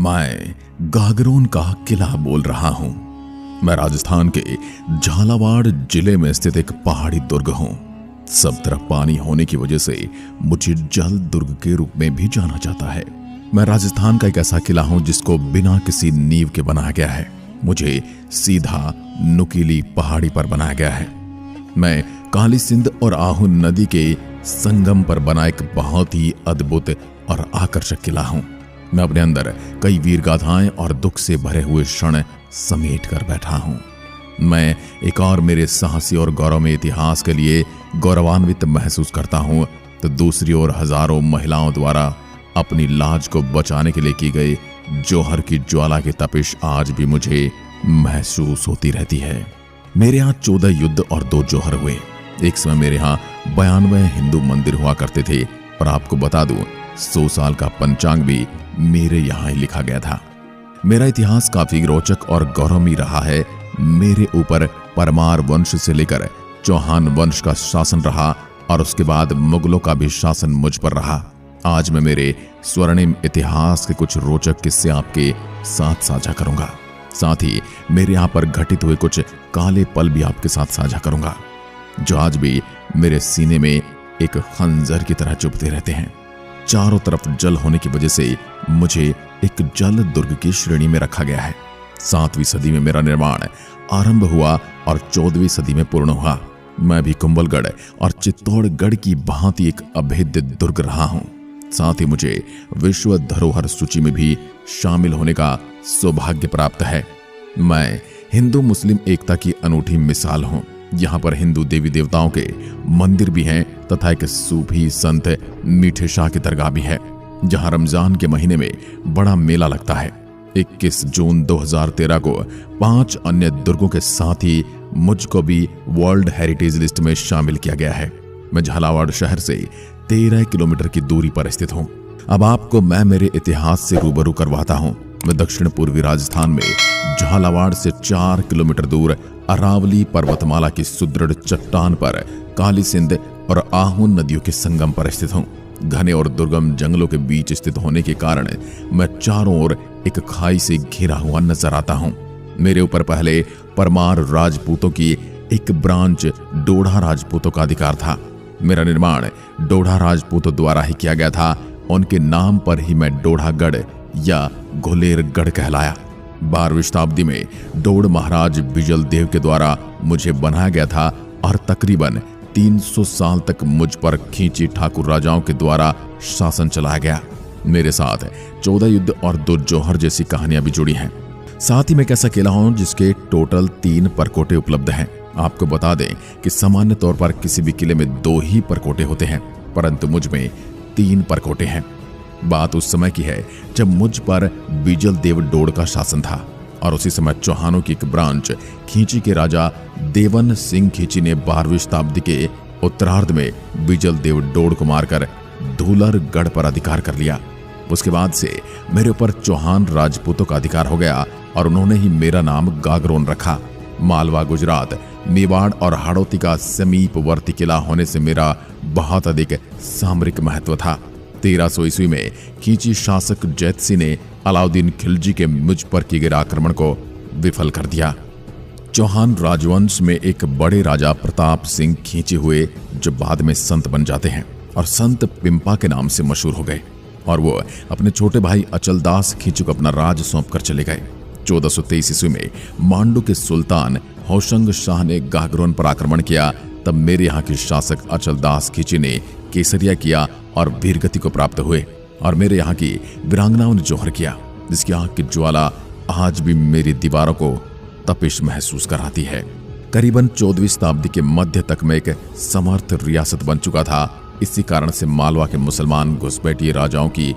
मैं गागरोन का किला बोल रहा हूं। मैं राजस्थान के झालावाड़ जिले में स्थित एक पहाड़ी दुर्ग हूं। सब तरफ पानी होने की वजह से मुझे जल दुर्ग के रूप में भी जाना जाता है। मैं राजस्थान का एक ऐसा किला हूं जिसको बिना किसी नींव के बनाया गया है। मुझे सीधा नुकीली पहाड़ी पर बनाया गया है। मैं काली सिंध और आहू नदी के संगम पर बना एक बहुत ही अद्भुत और आकर्षक किला हूं। मैं अपने अंदर कई वीर गाथाएं और दुख से भरे हुए क्षण समेट कर बैठा हूं। मैं एक और मेरे साहसी और गौरवमय इतिहास के लिए गौरवान्वित महसूस करता हूं, तो दूसरी ओर हजारों महिलाओं द्वारा अपनी लाज को बचाने के लिए की गई जौहर की ज्वाला की तपिश आज भी मुझे महसूस होती रहती है। मेरे यहाँ 14 युद्ध और 2 जौहर हुए। एक समय मेरे यहाँ 92 हिंदू मंदिर हुआ करते थे, और आपको बता दूं 100 साल का पंचांग भी मेरे यहाँ ही लिखा गया था। मेरा इतिहास काफी रोचक और गौरवमयी रहा है। मेरे ऊपर परमार वंश से लेकर चौहान वंश का शासन रहा, और उसके बाद मुगलों का भी शासन मुझ पर रहा। आज मैं मेरे स्वर्णिम इतिहास के कुछ रोचक किस्से आपके साथ साझा करूंगा। साथ ही मेरे यहाँ पर घटित हुए कुछ काले पल भी आपके साथ साझा करूंगा, जो आज भी मेरे सीने में एक खंजर की तरह चुभते रहते हैं। चारों तरफ जल होने की वजह से मुझे एक जल दुर्ग की श्रेणी में रखा गया है। 7वीं सदी में मेरा निर्माण आरंभ हुआ और 14वीं सदी में पूर्ण हुआ। मैं भी कुंभलगढ़ और चित्तौड़गढ़ की भांति एक अभेद्य दुर्ग रहा हूं। साथ ही मुझे विश्व धरोहर सूची में भी शामिल होने का सौभाग्य प्राप्त है। मैं हिंदू मुस्लिम एकता की अनूठी मिसाल हूं। यहाँ पर हिंदू देवी देवताओं के मंदिर भी हैं, तथा एक सूफी संत मीठे शाह की दरगाह भी है, जहाँ रमजान के महीने में बड़ा मेला लगता है। 21 जून 2013 को 5 अन्य दुर्गों के साथ ही मुझको भी वर्ल्ड हेरिटेज लिस्ट में शामिल किया गया है। मैं झालावाड़ शहर से 13 किलोमीटर की दूरी पर स्थित हूँ। अब आपको मैं मेरे इतिहास से रूबरू करवाता हूँ। मैं दक्षिण पूर्वी राजस्थान में झालावाड़ से 4 किलोमीटर दूर अरावली पर्वतमाला की सुदृढ़ चट्टान पर काली सिंध और आहू नदियों के संगम पर स्थित हूँ। घने और दुर्गम जंगलों के बीच स्थित होने के कारण मैं चारों ओर एक खाई से घिरा हुआ नजर आता हूँ। मेरे ऊपर पहले परमार राजपूतों की एक ब्रांच डोढ़ा राजपूतों का अधिकार था। मेरा निर्माण डोढ़ा राजपूतों द्वारा ही किया गया था। उनके नाम पर ही मैं डोढ़ागढ़ या घोलेरगढ़ कहलाया। 12वीं शताब्दी में डोड़ महाराज बिजल देव के द्वारा मुझे बनाया गया था, और तकरीबन 300 साल तक मुझ पर खींची ठाकुर राजाओं के द्वारा शासन चलाया गया। मेरे साथ 14 युद्ध और 2 जौहर जैसी कहानियां भी जुड़ी हैं। साथ ही मैं एक ऐसा किला हूं जिसके टोटल 3 परकोटे उपलब्ध हैं। आपको बता दें कि सामान्य तौर पर किसी भी किले में 2 ही परकोटे होते हैं, परंतु मुझ में 3 परकोटे हैं। बात उस समय की है जब मुझ पर बिजल देव डोड़ का शासन था, और उसी समय चौहानों की एक ब्रांच खींची के राजा देवन सिंह खींची ने 12वीं शताब्दी के उत्तरार्ध में बिजल देव डोड़ को मारकर धूलरगढ़ पर अधिकार कर लिया। उसके बाद से मेरे ऊपर चौहान राजपूतों का अधिकार हो गया, और उन्होंने ही मेरा नाम गागरोन रखा। मालवा, गुजरात, मेवाड़ और हाड़ौती का समीपवर्ती किला होने से मेरा बहुत अधिक सामरिक महत्व था। 1300 ईस्वी में खींची शासक जैतसी ने अलाउद्दीन खिलजी के मुझ पर किए गए आक्रमण को विफल कर दिया। चौहान राजवंश में एक बड़े राजा प्रताप सिंह खींचे हुए, जो बाद में संत बन जाते हैं और संत पिंपा के नाम से मशहूर हो गए, और वो अपने छोटे भाई अचलदास खींची को अपना राज सौंप कर चले गए। 1423 ईस्वी में मांडू के सुल्तान होशंग शाह ने गागरोन पर आक्रमण किया। तब मेरे यहाँ के शासक अचलदास खींची ने केसरिया किया और वीरगति को प्राप्त हुए, और मेरे यहाँ की वीरांगनाओं ने जौहर किया, जिसकी आंख की ज्वाला आज भी मेरी दीवारों को तपिश महसूस कराती है। करीबन 14वीं शताब्दी के मध्य तक मैं एक समर्थ रियासत बन चुका था। इसी कारण से मालवा के मुसलमान घुसपैठिए राजाओं की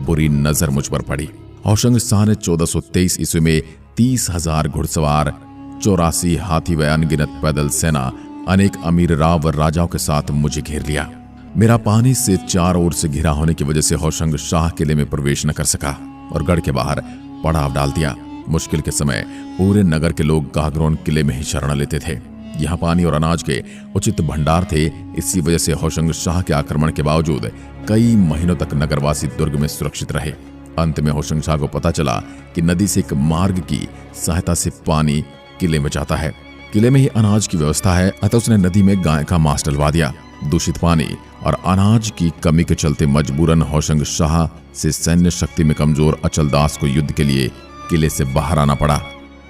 बुरी नजर मुझ पर पड़ी। होशंग शाह ने 1423 ईस्वी में 30,000 घुड़सवार, 84 हाथी व अनगिनत पैदल सेना, अनेक अमीर राव व राजाओं के साथ मुझे घेर लिया। मेरा पानी से चारों ओर से घिरा होने की वजह से होशंग शाह किले में प्रवेश न कर सका, और गढ़ के बाहर पड़ाव डाल दिया। मुश्किल के समय पूरे नगर के लोग गागरोन किले में ही शरण लेते थे। यहाँ पानी और अनाज के उचित भंडार थे। इसी वजह से होशंग शाह के आक्रमण के बावजूद कई महीनों तक नगरवासी दुर्ग में सुरक्षित रहे। अंत में होशंग शाह को पता चला कि नदी से एक मार्ग की सहायता से पानी किले में जाता है। किले में ही अनाज की व्यवस्था है, अतः उसने नदी में गाय का मांस डलवा दिया। दूषित पानी और अनाज की कमी के चलते मजबूरन होशंग शाह से सैन्य शक्ति में कमजोर अचलदास को युद्ध के लिए किले से बाहर आना पड़ा।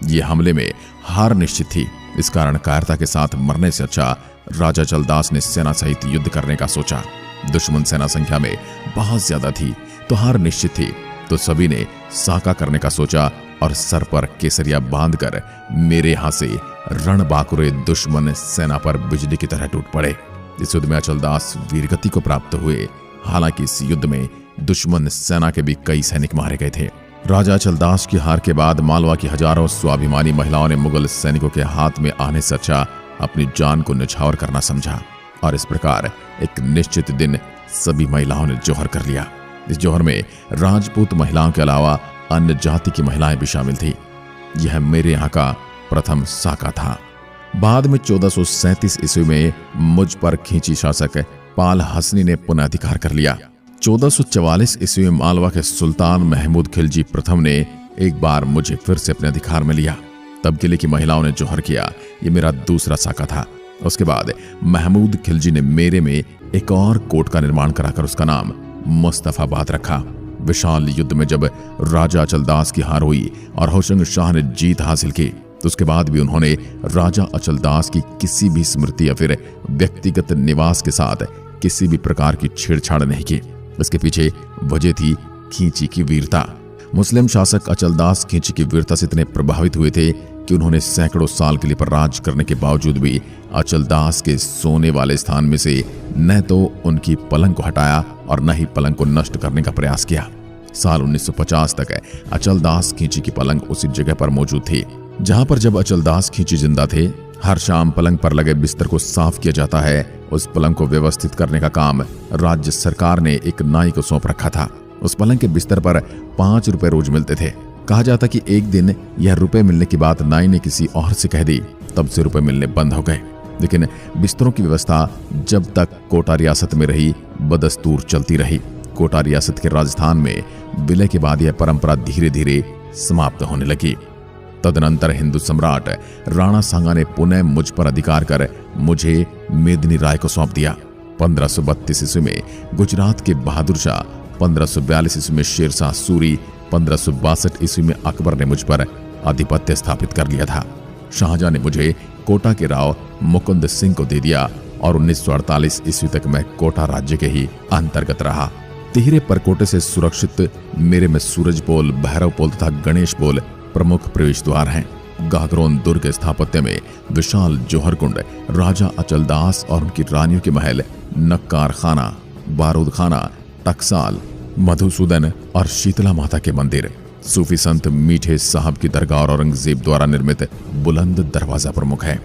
ये हमले में हार निश्चित थी। इस कारण कायरता के साथ मरने से अच्छा राजा अचलदास ने सेना सहित युद्ध करने का सोचा। दुश्मन सेना संख्या में बहुत ज्यादा थी तो हार निश्चित थी, तो सभी ने साका करने का सोचा और सर पर केसरिया बांधकर मेरे यहां से रणबांकुरे दुश्मन सेना पर बिजली की तरह टूट पड़े। इस युद्ध में अचलदास वीरगति को प्राप्त हुए। हालांकि इस युद्ध में दुश्मन सेना के भी कई सैनिक मारे गए थे। राजा अचलदास की हार के बाद मालवा की हजारों स्वाभिमानी महिलाओं ने मुगल सैनिकों के हाथ में आने से अच्छा अपनी जान को न्यौछावर करना समझा और इस प्रकार एक निश्चित दिन सभी महिलाओं ने जौहर कर लिया। इस जौहर में राजपूत महिलाओं के अलावा अन्य जाति की महिलाएं भी शामिल थी। यह मेरे यहाँ का प्रथम साका था। बाद में 1437 ईस्वी में मुझ पर खींची शासक पाल हसनी ने पुनः अधिकार कर लिया। 1444 ईस्वी में मालवा के सुल्तान महमूद खिलजी प्रथम ने एक बार मुझे फिर से अपने अधिकार में लिया। तब किले की महिलाओं ने जौहर किया। ये मेरा दूसरा साका था। उसके बाद महमूद खिलजी ने मेरे में एक और कोट का निर्माण कराकर उसका नाम मुस्तफाबाद रखा। विशाल युद्ध में जब राजा अचलदास की हार हुई और होशंग शाह ने जीत हासिल की, तो उसके बाद भी उन्होंने राजा अचलदास की किसी भी स्मृति या फिर व्यक्तिगत निवास के साथ किसी भी प्रकार की छेड़छाड़ नहीं की। इसके पीछे वजह थी खींची की वीरता। मुस्लिम शासक अचलदास खींची की वीरता से इतने प्रभावित हुए थे कि उन्होंने सैकड़ों साल किले पर राज करने के बावजूद भी अचलदास के सोने वाले स्थान में से न तो उनकी पलंग को हटाया और न ही पलंग को नष्ट करने का प्रयास किया। साल 1950 तक अचलदास खींची की पलंग उसी जगह पर मौजूद थी जहां पर जब अचलदास खींची जिंदा थे। हर शाम पलंग पर लगे बिस्तर को साफ किया जाता है। उस पलंग को व्यवस्थित करने का काम राज्य सरकार ने एक नाई को सौंप रखा था। उस पलंग के बिस्तर पर 5 रुपए रोज मिलते थे। कहा जाता कि एक दिन यह रुपए मिलने की बात नाई ने किसी और से कह दी, तब से रुपए मिलने बंद हो गए। लेकिन बिस्तरों की व्यवस्था जब तक कोटा रियासत में रही बदस्तूर चलती रही। कोटा रियासत के राजस्थान में विलय के बाद यह परंपरा धीरे धीरे समाप्त होने लगी। तदनंतर हिंदू सम्राट राणा सांगा ने पुनः मुझ पर अधिकार कर मुझे मेदिनी राय को सौंप दिया। 1532 ईस्वी में गुजरात के बहादुर शाह, 1542 ईस्वी में शेरशाह सूरी, 1562 ईस्वी में अकबर ने मुझ पर आधिपत्य स्थापित कर लिया था। शाहजहां ने मुझे कोटा के राव मुकुंद सिंह को दे दिया और 1948 ईस्वी तक मैं कोटा राज्य के ही अंतर्गत रहा। तिहरे परकोटे से सुरक्षित मेरे में सूरज पोल, भैरव पोल तथा गणेश पोल प्रमुख प्रवेश द्वार हैं। गागरोन दुर्ग स्थापत्य में विशाल जौहर कुंड, राजा अचलदास और उनकी रानियों के महल, नक्कार खाना, बारूद खाना, टकसाल, मधुसूदन और शीतला माता के मंदिर, सूफी संत मीठे साहब की दरगाह और औरंगजेब द्वारा निर्मित बुलंद दरवाजा प्रमुख है।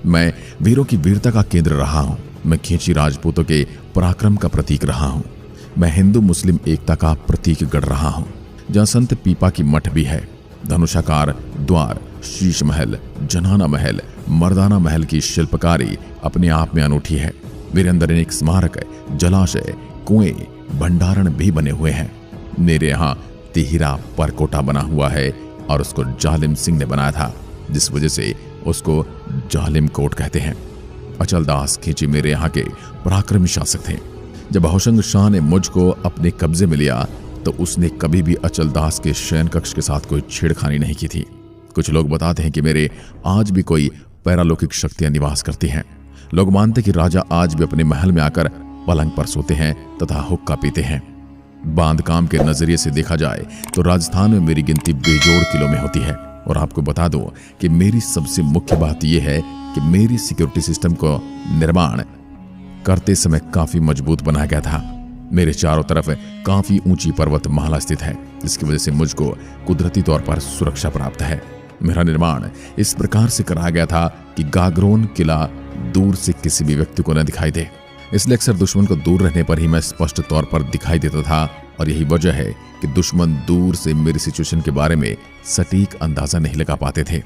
मैं वीरों की वीरता का केंद्र रहा हूँ। मैं खींची राजपूतों के पराक्रम का प्रतीक रहा हूँ। मैं हिंदू मुस्लिम एकता का प्रतीक गढ़ रहा हूँ। जहाँ संत पीपा की मठ भी है। धनुषाकार द्वार, शीश महल, जनाना महल, मर्दाना महल की शिल्पकारी अपने आप में अनूठी है। मेरे अंदर अनेक स्मारक, जलाशय, कुएं, भंडारण भी बने हुए हैं। मेरे यहाँ तिहिरा परकोटा बना हुआ है और उसको जालिम सिंह ने बनाया था, जिस वजह से उसको जालिम कोट कहते हैं। अचलदास खींची मेरे यहाँ के पराक्रमी शासक थे। जब होशंग शाह ने मुझको अपने कब्जे में लिया तो उसने कभी भी अचलदास के शयन कक्ष के साथ कोई छेड़खानी नहीं की थी। कुछ लोग बताते हैं कि मेरे आज भी कोई पैरालौकिक शक्तियां निवास करती हैं। लोग मानते कि राजा आज भी अपने महल में आकर पलंग पर सोते हैं तथा हुक्का पीते हैं। बांधकाम के नजरिए से देखा जाए तो राजस्थान में मेरी गिनती बेजोड़ किलो में होती है। और आपको बता दूं कि मेरी सबसे मुख्य बात यह है कि मेरी सिक्योरिटी सिस्टम को निर्माण करते समय काफी मजबूत बनाया गया था। मेरे चारों तरफ काफी ऊंची पर्वत माला स्थित है, जिसकी वजह से मुझको कुदरती तौर पर सुरक्षा प्राप्त है। मेरा निर्माण इस प्रकार से कराया गया था कि गागरोन किला दूर से किसी भी व्यक्ति को न दिखाई दे। इसलिए अक्सर दुश्मन को दूर रहने पर ही मैं स्पष्ट तौर पर दिखाई देता था और यही वजह है कि दुश्मन दूर से मेरी सिचुएशन के बारे में सटीक अंदाजा नहीं लगा पाते थे।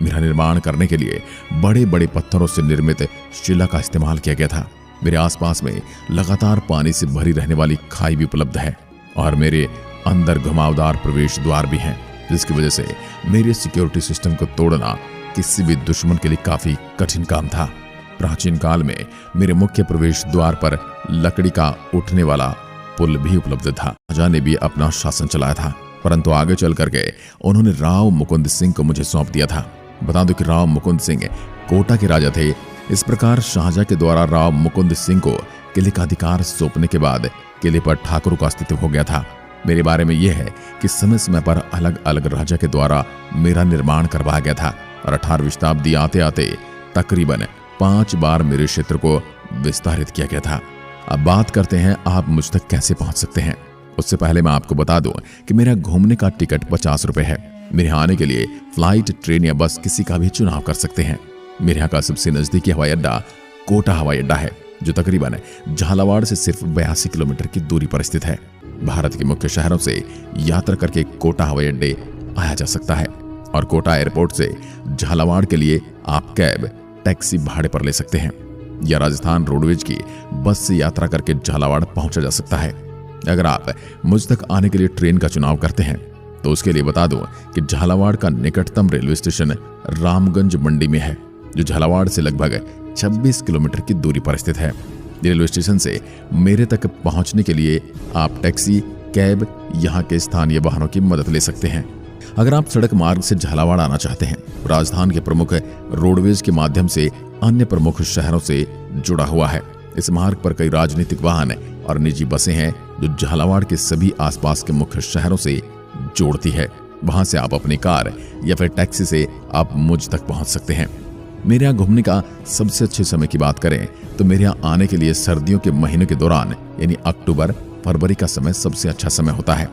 मेरा निर्माण करने के लिए बड़े बड़े पत्थरों से निर्मित शिला का इस्तेमाल किया गया था। मेरे आसपास में लगातार पानी से भरी रहने वाली खाई भी उपलब्ध है और मेरे अंदर घुमावदार प्रवेश द्वार भी हैं, जिसकी वजह से मेरे सिक्योरिटी सिस्टम को तोड़ना किसी भी दुश्मन के लिए काफी कठिन काम था। प्राचीन काल में मेरे मुख्य प्रवेश द्वार पर लकड़ी का उठने वाला पुल भी उपलब्ध था। राजा ने भी अपना शासन चलाया था, परंतु आगे चल करके उन्होंने राव मुकुंद सिंह को मुझे सौंप दिया था। बता दो कि राव मुकुंद सिंह कोटा के राजा थे। इस प्रकार शाहजहां के द्वारा राव मुकुंद सिंह को किले का अधिकार सौंपने के बाद किले पर ठाकुरों का अस्तित्व हो गया था। मेरे बारे में यह है कि समय समय पर अलग अलग राजा के द्वारा मेरा निर्माण करवाया गया था और 18वीं शताब्दी आते आते तकरीबन 5 बार मेरे क्षेत्र को विस्तारित किया गया था। अब बात करते हैं आप मुझ तक कैसे पहुंच सकते हैं। उससे पहले मैं आपको बता दूं कि मेरा घूमने का टिकट 50 रुपए है। मेरे यहाँ आने के लिए फ्लाइट, ट्रेन या बस किसी का भी चुनाव कर सकते हैं। मेरे यहाँ का सबसे नजदीकी हवाई अड्डा कोटा हवाई अड्डा है, जो तकरीबन झालावाड़ से सिर्फ 82 किलोमीटर की दूरी पर स्थित है। भारत के मुख्य शहरों से यात्रा करके कोटा हवाई अड्डे आया जा सकता है और कोटा एयरपोर्ट से झालावाड़ के लिए आप कैब, टैक्सी भाड़े पर ले सकते हैं या राजस्थान रोडवेज की बस से यात्रा करके झालावाड़ पहुंचा जा सकता है। अगर आप मुझ तक आने के लिए ट्रेन का चुनाव करते हैं तो उसके लिए बता दूं कि झालावाड़ का निकटतम रेलवे स्टेशन रामगंज मंडी में है, जो झालावाड़ से लगभग 26 किलोमीटर की दूरी पर स्थित है। रेलवे स्टेशन से मेरे तक पहुंचने के लिए आप टैक्सी, कैब, यहाँ के स्थानीय वाहनों की मदद ले सकते हैं। अगर आप सड़क मार्ग से झालावाड़ आना चाहते हैं, राजस्थान के प्रमुख रोडवेज के माध्यम से अन्य प्रमुख शहरों से जुड़ा हुआ है। इस मार्ग पर कई राजनीतिक वाहन और निजी बसें हैं जो झालावाड़ के सभी आसपास के मुख्य शहरों से जोड़ती है। वहां से आप अपनी कार या फिर टैक्सी से आप मुझ तक पहुंच सकते हैं। मेरे यहाँ घूमने का सबसे अच्छे समय की बात करें तो मेरे यहाँ आने के लिए सर्दियों के महीनों के दौरान यानी अक्टूबर, फरवरी का समय सबसे अच्छा समय होता है,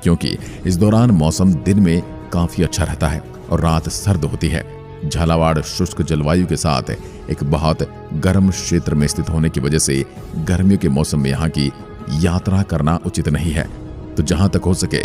क्योंकि इस दौरान मौसम दिन में काफी अच्छा रहता है और रात सर्द होती है। झालावाड़ शुष्क जलवायु के साथ एक बहुत गर्म क्षेत्र में स्थित होने की वजह से गर्मियों के मौसम में यहाँ की यात्रा करना उचित नहीं है। तो जहां तक हो सके